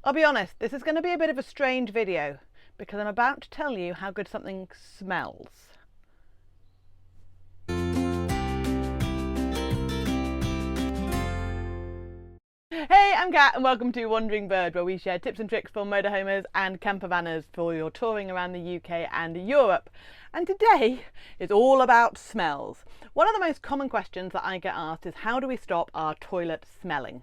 I'll be honest, this is going to be a bit of a strange video because I'm about to tell you how good something smells. Hey, I'm Kat and welcome to Wandering Bird, where we share tips and tricks for motorhomers and campervanners for your touring around the UK and Europe. And today is all about smells. One of the most common questions that I get asked is, how do we stop our toilet smelling?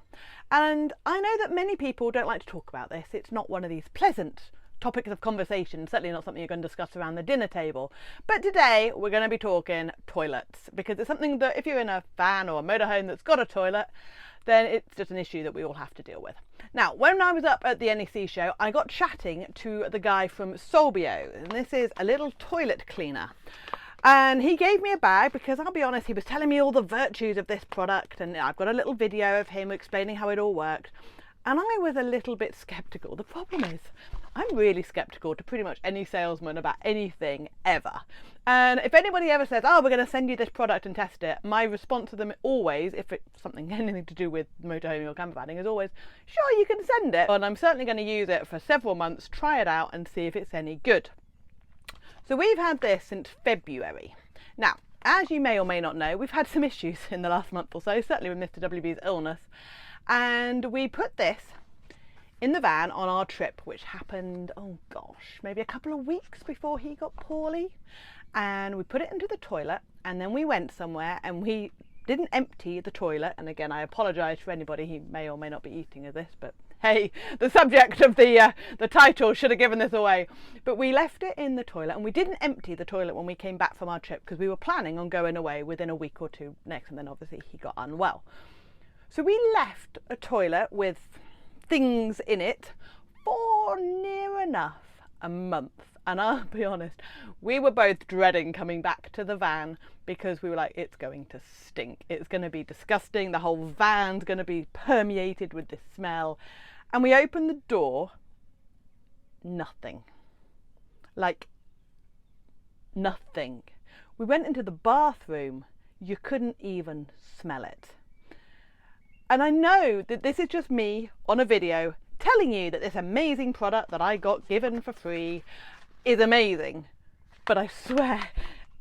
And I know that many people don't like to talk about this. It's not one of these pleasant topics of conversation, certainly not something you're going to discuss around the dinner table. But today we're going to be talking toilets, because it's something that if you're in a van or a motorhome that's got a toilet, then it's just an issue that we all have to deal with. Now, when I was up at the NEC show, I got chatting to the guy from Solbio, and this is a little toilet cleaner. And he gave me a bag because, I'll be honest, he was telling me all the virtues of this product, and I've got a little video of him explaining how it all worked. And I was a little bit sceptical. The problem is, I'm really sceptical to pretty much any salesman about anything ever. And if anybody ever says, oh, we're going to send you this product and test it, my response to them always, if it's something anything to do with motorhoming or campervanning, is always, sure, you can send it. And I'm certainly going to use it for several months, try it out and see if it's any good. So we've had this since February. Now, as you may or may not know, we've had some issues in the last month or so, certainly with Mr. WB's illness. And we put this in the van on our trip, which happened, oh gosh, maybe a couple of weeks before he got poorly. And we put it into the toilet, and then we went somewhere and we didn't empty the toilet. And again, I apologise for anybody who may or may not be eating of this, but hey, the subject of the title should have given this away. But we left it in the toilet, and we didn't empty the toilet when we came back from our trip because we were planning on going away within a week or two next, and then obviously he got unwell. So we left a toilet with things in it for near enough a month. And I'll be honest, we were both dreading coming back to the van because we were like, it's going to stink. It's going to be disgusting. The whole van's going to be permeated with this smell. And we opened the door, nothing. Like, nothing. We went into the bathroom, you couldn't even smell it. And I know that this is just me on a video telling you that this amazing product that I got given for free is amazing, but I swear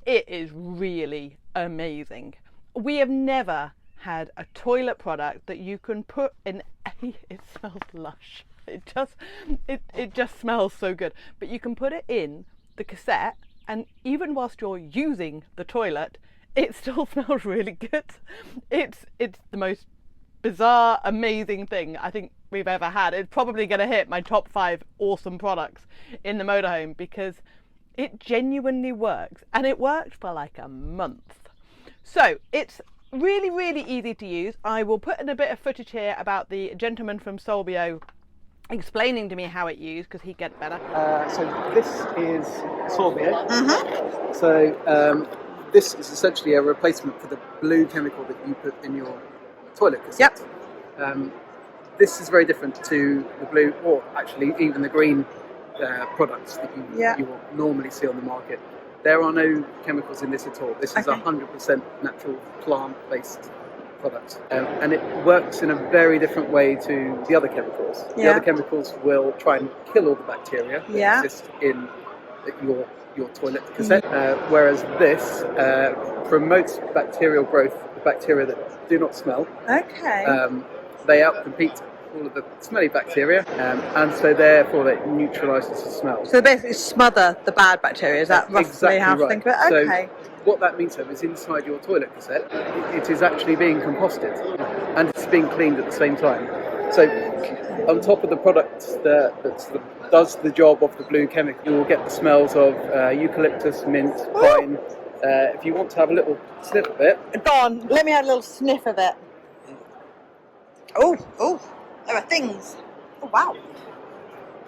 it is really amazing. We have never had a toilet product that you can put in it smells lush. It just smells so good. But you can put it in the cassette, and even whilst you're using the toilet, it still smells really good. It's the most bizarre, amazing thing I think we've ever had. It's probably going to hit my top 5 awesome products in the motorhome because it genuinely works, and it worked for like a month. So it's really, really easy to use. I will put in a bit of footage here about the gentleman from Solbio explaining to me how it used, because he'd get better. So this is Solbio. So this is essentially a replacement for the blue chemical that you put in your toilet cassette. Yep. This is very different to the blue, or actually even the green products that you will normally see on the market. There are no chemicals in this at all. This is 100% natural plant-based product, and it works in a very different way to the other chemicals. The other chemicals will try and kill all the bacteria that exist in your toilet cassette, whereas this promotes bacterial growth, bacteria that do not smell. They outcompete all of the smelly bacteria, and so therefore it neutralises the smell. So basically smother the bad bacteria, is that roughly exactly how to think of it? So what that means though is inside your toilet cassette, it is actually being composted and it's being cleaned at the same time. So on top of the product that does the job of the blue chemical, you will get the smells of eucalyptus, mint, pine. If you want to have a little sniff of it. Go on, let me have a little sniff of it. Oh, there are things. Oh, wow.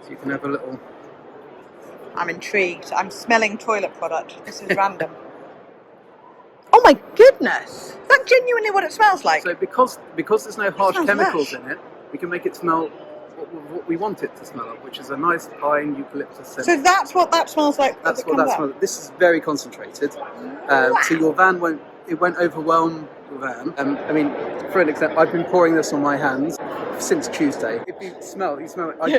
So you can have a little... I'm intrigued. I'm smelling toilet product. This is random. Oh my goodness! Is that genuinely what it smells like? So because there's no harsh chemicals in it, we can make it smell what we want it to smell of, which is a nice pine eucalyptus scent. So that's what that smells like. That's what that smells like. This is very concentrated, so your van won't overwhelm your van. I mean, for an example, I've been pouring this on my hands. since Tuesday. If you smell it. I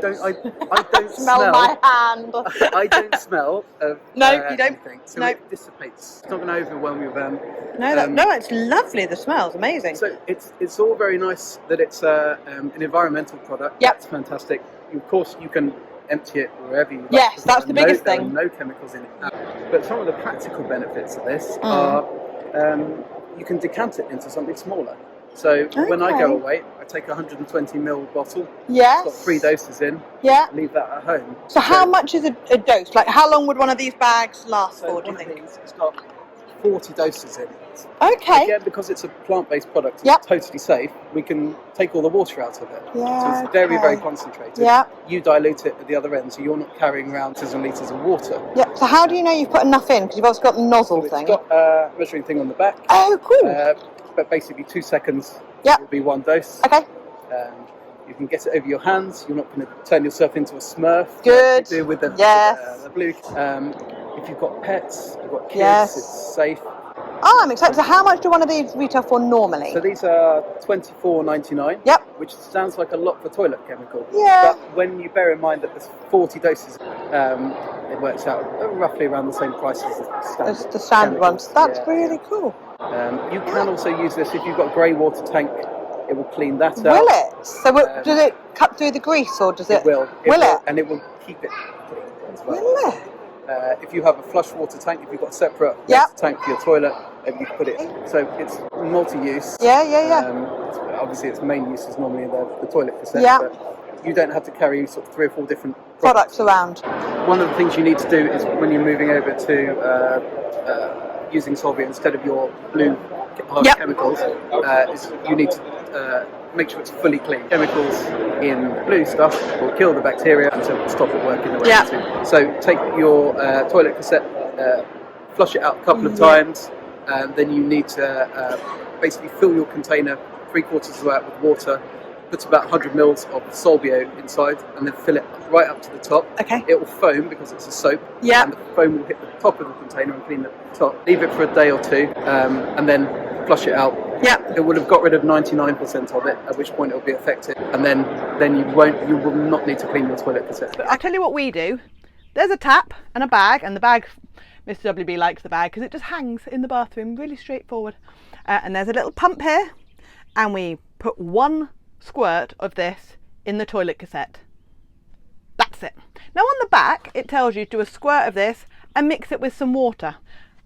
don't smell my hand. I don't smell of No, you don't. anything, so No. it dissipates. It's not going to overwhelm your van. No, it's lovely. The smell's amazing. So it's all very nice that it's an environmental product. Yep. It's fantastic. Of course, you can empty it wherever you like. Yes, that's the biggest There are thing. no chemicals in it. But some of the practical benefits of this are you can decant it into something smaller. So when I go away, I take a 120ml bottle. Yes. It's got 3 doses in. Yeah. Leave that at home. So how much is a dose? Like, how long would one of these bags last for, do you one of think? these, it's got 40 doses in it. Okay. Again, because it's a plant-based product, Yep. it's totally safe. We can take all the water out of it. Yeah, So it's very, very okay. concentrated. Yeah. You dilute it at the other end, so you're not carrying around litres and litres of water. Yeah. So how do you know you've put enough in? Because you've also got the nozzle So thing. it's got a measuring thing on the back. Oh, cool. But basically 2 seconds Yep. will be 1 dose. Okay. You can get it over your hands. You're not going to turn yourself into a Smurf. Good. Like you do with the, Yes. the blue. If you've got pets, you've got kids, Yes. it's safe. Oh, I'm excited. So how much do one of these retail for normally? So these are $24.99. Yep. Which sounds like a lot for toilet chemical. Yeah. But when you bear in mind that there's 40 doses, it works out roughly around the same price as The standard ones. That's Yeah. really cool. You can also use this if you've got a grey water tank. It will clean that out. Will it? So does it cut through the grease, or does it? It will. Will it? And it will keep it clean as well. Will it? If you have a flush water tank, if you've got a separate Yep. water tank for your toilet, you can put it. So it's multi-use. Yeah. Obviously, its main use is normally the toilet cassette. Yeah. But you don't have to carry sort of 3 or 4 different Products around. One of the things you need to do is when you're moving over to using Solbio instead of your blue Yep. chemicals, is you need to make sure it's fully clean. Chemicals in blue stuff will kill the bacteria and to stop it working the way Yep. it is. So take your toilet cassette, flush it out a couple of times, and then you need to basically fill your container 3/4 of the way out with water. Put about 100 mils of Solbio inside and then fill it right up to the top. Okay. It will foam because it's a soap. Yeah. And the foam will hit the top of the container and clean the top. Leave it for a day or 2 and then flush it out. Yeah. It would have got rid of 99% of it, at which point it will be effective. And then you will not need to clean your toilet cassette. But I'll tell you what we do. There's a tap and a bag, and the bag, Mr. WB likes the bag because it just hangs in the bathroom, really straightforward. And there's a little pump here, and we put 1 squirt of this in the toilet cassette. That's it. Now on the back it tells you to do a squirt of this and mix it with some water.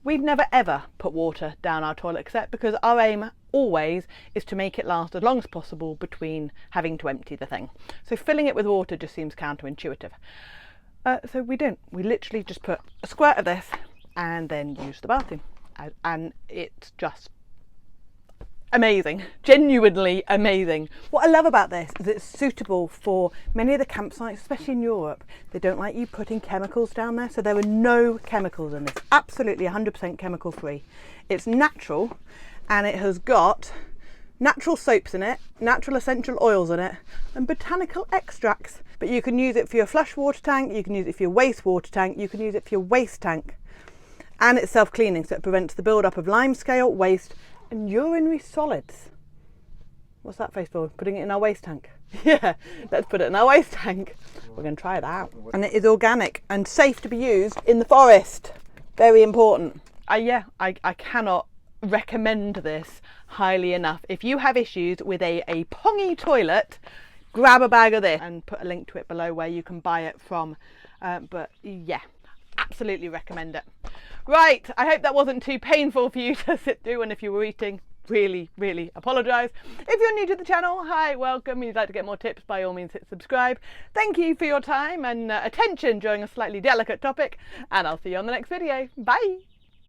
We've never ever put water down our toilet cassette because our aim always is to make it last as long as possible between having to empty the thing. So filling it with water just seems counterintuitive. So we don't. We literally just put a squirt of this and then use the bathroom. And it's just amazing, genuinely amazing. What I love about this is it's suitable for many of the campsites, especially in Europe. They don't like you putting chemicals down there, so there are no chemicals in this. Absolutely 100% chemical free. It's natural, and it has got natural soaps in it, natural essential oils in it, and botanical extracts. But you can use it for your flush water tank, you can use it for your wastewater tank, you can use it for your waste tank. And it's self-cleaning, so it prevents the build-up of limescale, waste, and urinary solids. What's that face for? Putting it in our waste tank. Yeah, let's put it in our waste tank. We're going to try that out. And it is organic and safe to be used in the forest. Very important. I cannot recommend this highly enough. If you have issues with a pongy toilet, grab a bag of this and put a link to it below where you can buy it from. But yeah, absolutely recommend it. Right, I hope that wasn't too painful for you to sit through, and if you were eating, really apologise. If you're new to the channel, hi, welcome. If you'd like to get more tips, by all means hit subscribe. Thank you for your time and attention during a slightly delicate topic, and I'll see you on the next video. Bye.